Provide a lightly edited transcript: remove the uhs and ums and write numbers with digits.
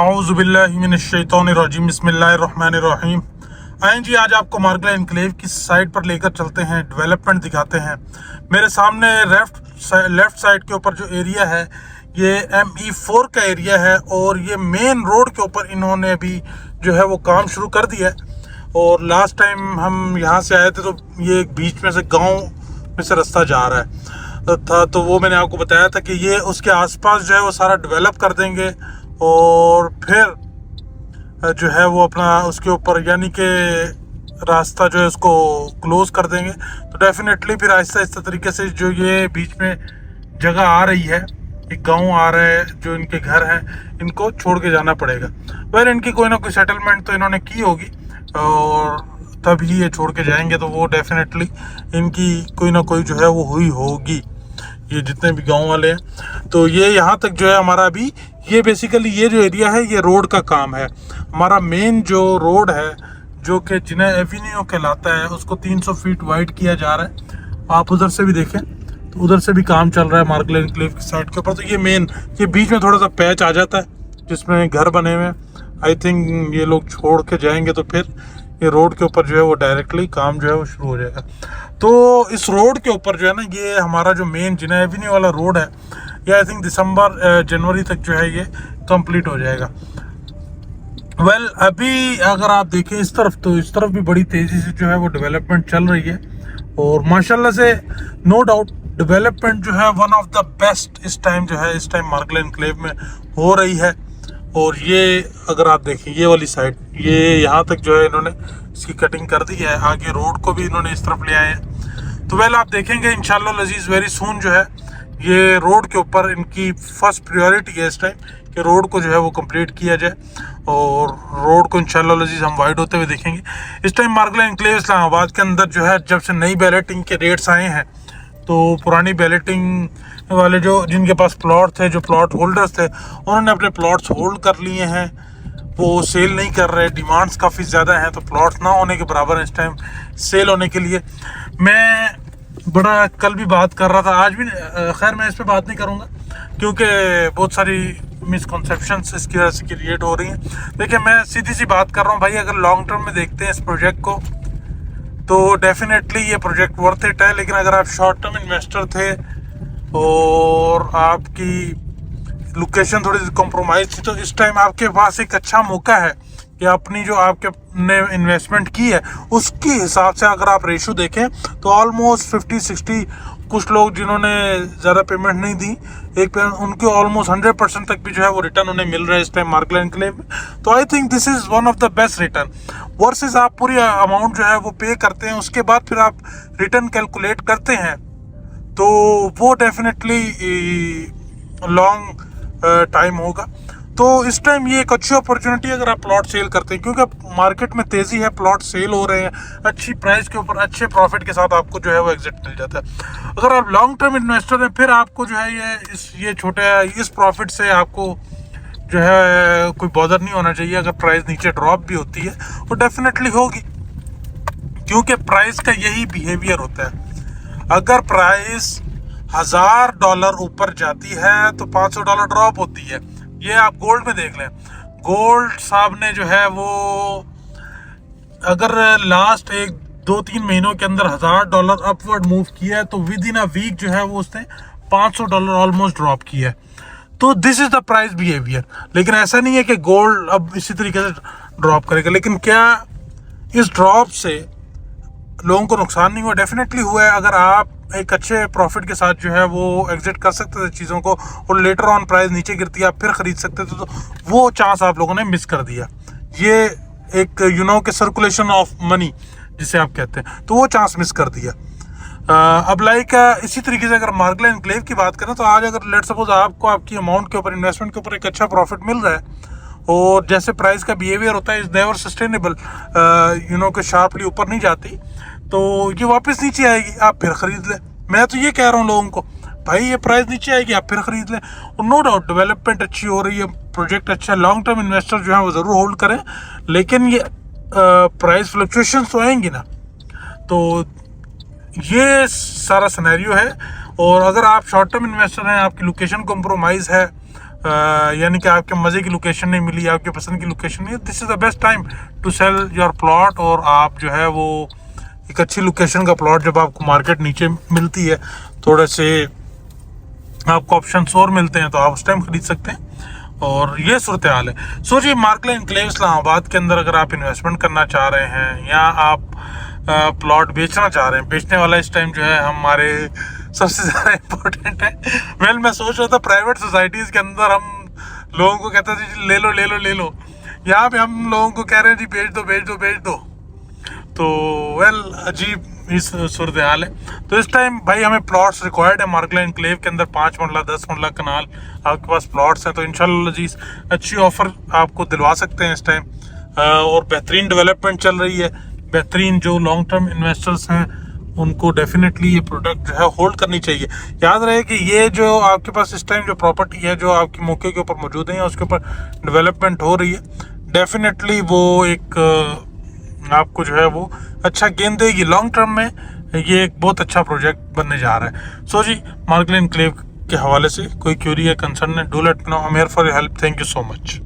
औज़ुबिल्लाहिमिनश्शैतानिर्रजीम बिस्मिल्लाहिर्रहमानिर्रहीम। आएँ जी, आज आपको मार्गला एनक्लेव की साइड पर लेकर चलते हैं, डेवलपमेंट दिखाते हैं। मेरे सामने लेफ्ट साइड के ऊपर जो एरिया है ये ME4 का एरिया है और ये मेन रोड के ऊपर इन्होंने अभी जो है वो काम शुरू कर दिया है। और लास्ट टाइम हम यहाँ से आए थे तो ये एक बीच में से गाँव में से रास्ता जा रहा है था, तो वो मैंने आपको बताया था कि ये उसके आसपास जो है वो सारा डेवलप कर देंगे और फिर जो है वो अपना उसके ऊपर यानी कि रास्ता जो है उसको क्लोज कर देंगे। तो डेफिनेटली फिर आहिस्ता आहिस्ता तरीके से जो ये बीच में जगह आ रही है, एक गांव आ रहा है, जो इनके घर हैं इनको छोड़ के जाना पड़ेगा। वैसे इनकी कोई ना कोई सेटलमेंट तो इन्होंने की होगी और तभी ये छोड़ के जाएंगे, तो वो डेफिनेटली इनकी कोई ना कोई जो है वो हुई होगी, ये जितने भी गांव वाले हैं। तो ये यहाँ तक जो है हमारा अभी ये बेसिकली ये जो एरिया है ये रोड का काम है। हमारा मेन जो रोड है जो कि जिन्हें एवेन्यू कहलाता है उसको 300 फीट वाइड किया जा रहा है। आप उधर से भी देखें तो उधर से भी काम चल रहा है मार्गला एनक्लेव की साइड के ऊपर। तो ये बीच में थोड़ा सा पैच आ जाता है जिसमें घर बने हुए हैं। आई थिंक ये लोग छोड़ के जाएंगे तो फिर ये रोड के ऊपर जो है वो डायरेक्टली काम जो है वो शुरू हो जाएगा। तो इस रोड के ऊपर जो है ना ये हमारा जो मेन जिना एवेन्यू वाला रोड है ये आई थिंक दिसंबर जनवरी तक जो है ये कंप्लीट हो जाएगा। अभी अगर आप देखें इस तरफ तो इस तरफ भी बड़ी तेज़ी से जो है वो डेवलपमेंट चल रही है और माशाल्लाह से नो डाउट डेवलपमेंट जो है वन ऑफ द बेस्ट इस टाइम मार्गला एनक्लेव में हो रही है। और ये अगर आप देखें ये वाली साइड ये यहाँ तक जो है इन्होंने इसकी कटिंग कर दी है, आगे रोड को भी इन्होंने इस तरफ ले आए हैं। तो आप देखेंगे इंशाल्लाह लजीज वेरी सून जो है ये रोड के ऊपर इनकी फर्स्ट प्रायोरिटी है इस टाइम कि रोड को जो है वो कंप्लीट किया जाए और रोड को इंशाल्लाह लजीज हम वाइड होते हुए देखेंगे। इस टाइम मार्गला एनक्लेव इस्लामाबाद के अंदर जो है जब से नई बैलेटिंग के रेट्स आए हैं तो पुरानी बैलेटिंग वाले जो जिनके पास प्लॉट थे, जो प्लॉट होल्डर्स थे, उन्होंने अपने प्लॉट्स होल्ड कर लिए हैं, वो सेल नहीं कर रहे। डिमांड्स काफ़ी ज़्यादा हैं तो प्लॉट्स ना होने के बराबर है इस टाइम सेल होने के लिए। मैं बड़ा कल भी बात कर रहा था, आज भी खैर मैं इस पे बात नहीं करूँगा क्योंकि बहुत सारी मिसकॉन्सेप्शंस इसकी वजह से क्रिएट हो रही हैं। देखिए मैं सीधी सी बात कर रहा हूँ भाई, अगर लॉन्ग टर्म में देखते हैं इस प्रोजेक्ट को तो डेफिनेटली ये प्रोजेक्ट वर्थ इट है। लेकिन अगर आप शॉर्ट टर्म इन्वेस्टर थे और आपकी लोकेशन थोड़ी सी कॉम्प्रोमाइज थी तो इस टाइम आपके पास एक अच्छा मौका है कि अपनी जो आपके ने इन्वेस्टमेंट की है उसके हिसाब से अगर आप रेशो देखें तो ऑलमोस्ट 50-60, कुछ लोग जिन्होंने ज़्यादा पेमेंट नहीं दी उनके ऑलमोस्ट 100% तक भी जो है वो रिटर्न उन्हें मिल रहा है इस टाइम मार्गला एनक्लेव में। तो I think this is one of the best return versus आप पूरी अमाउंट जो है वो पे करते हैं, उसके बाद फिर आप रिटर्न कैलकुलेट करते हैं तो वो डेफिनेटली लॉन्ग टाइम होगा। तो इस टाइम ये एक अच्छी अपॉर्चुनिटी है अगर आप प्लॉट सेल करते हैं क्योंकि मार्केट में तेज़ी है, प्लॉट सेल हो रहे हैं अच्छी प्राइस के ऊपर, अच्छे प्रॉफिट के साथ आपको जो है वो एग्जिट मिल जाता है। अगर आप लॉन्ग टर्म इन्वेस्टर हैं फिर आपको जो है ये छोटे इस प्रॉफिट से आपको जो है कोई बॉदर नहीं होना चाहिए। अगर प्राइस नीचे ड्रॉप भी होती है वो डेफिनेटली होगी क्योंकि प्राइस का यही बिहेवियर होता है। अगर प्राइस $1000 ऊपर जाती है तो $500 ड्रॉप होती है। ये आप गोल्ड में देख लें, गोल्ड साहब ने जो है वो अगर लास्ट 1-2-3 महीनों के अंदर $1000 अपवर्ड मूव किया है तो विद इन अ वीक जो है वो उसने $500 ऑलमोस्ट ड्रॉप किया है। तो this is the price behaviour. लेकिन ऐसा नहीं है कि गोल्ड अब इसी तरीके से ड्रॉप करेगा। लेकिन क्या इस ड्रॉप से लोगों को नुकसान नहीं हुआ? डेफिनेटली हुआ है। अगर आप एक अच्छे प्रॉफिट के साथ जो है वो एग्जिट कर सकते थे चीज़ों को और लेटर ऑन प्राइस नीचे गिरती है आप फिर ख़रीद सकते थे, तो वो चांस आप लोगों ने मिस कर दिया। ये एक के सर्कुलेशन ऑफ मनी जिसे आप कहते हैं, तो वो चांस मिस कर दिया। अब इसी तरीके से अगर मार्गला एनक्लेव की बात करें तो आज अगर लेट सपोज आपको आपकी अमाउंट के ऊपर, इन्वेस्टमेंट के ऊपर एक अच्छा प्रॉफिट मिल रहा है और जैसे प्राइस का बिहेवियर होता है इज़ नेवर सस्टेनेबल, कि शार्पली ऊपर नहीं जाती तो ये वापस नीचे आएगी, आप फिर ख़रीद लें। मैं तो ये कह रहा हूँ लोगों को भाई ये प्राइस नीचे आएगी आप फिर ख़रीद लें। और नो डाउट डेवलपमेंट अच्छी हो रही है, प्रोजेक्ट अच्छा, लॉन्ग टर्म इन्वेस्टर जो है वो ज़रूर होल्ड करें। लेकिन ये प्राइस फ्लक्चुएशंस तो आएंगी ना, तो ये सारा सिनेरियो है। और अगर आप शॉर्ट टर्म इन्वेस्टर हैं, आपकी लोकेशन कॉम्प्रोमाइज़ है, यानी कि आपके मज़े की लोकेशन नहीं मिली, आपके पसंद की लोकेशन नहीं, this is the best time to sell your plot. और आप जो है वो एक अच्छी लोकेशन का प्लॉट जब आपको मार्केट नीचे मिलती है, थोड़े से आपको ऑप्शंस और मिलते हैं, तो आप उस टाइम खरीद सकते हैं। और ये सूरत हाल है। सोचिए मार्कले एनक्लेव इस्लामाबाद के अंदर अगर आप इन्वेस्टमेंट करना चाह रहे हैं या आप प्लॉट बेचना चाह रहे हैं, बेचने वाला इस टाइम जो है हमारे सबसे ज़्यादा इम्पोर्टेंट है। वेल मैं सोच रहा था प्राइवेट सोसाइटीज़ के अंदर हम लोगों को कहते थे जी ले लो ले लो ले लो, यहाँ पे हम लोगों को कह रहे हैं जी बेच दो बेच दो बेच दो। तो वेल अजीब इस सूरत हाल है। तो इस टाइम भाई हमें प्लॉट्स रिक्वायर्ड है मार्कले एनक्लेव के अंदर, 5 मरला 10 मरला कनाल आपके पास प्लॉट्स हैं, तो इंशाल्लाह जी अच्छी ऑफर आपको दिलवा सकते हैं इस टाइम। और बेहतरीन डेवलपमेंट चल रही है, बेहतरीन जो लॉन्ग टर्म इन्वेस्टर्स हैं उनको डेफिनेटली ये प्रोडक्ट जो है होल्ड करनी चाहिए। याद रहे कि ये जो आपके पास इस टाइम जो प्रॉपर्टी है जो आपके मौके के ऊपर मौजूद है, उसके ऊपर डेवलपमेंट हो रही है, डेफिनेटली वो एक आपको जो है वो अच्छा गेन देगी लॉन्ग टर्म में। ये एक बहुत अच्छा प्रोजेक्ट बनने जा रहा है। सो जी मार्कले एनक्लेव के हवाले से कोई क्यूरी या कंसर्न है, do let me know, I am here for your help. Thank you so much.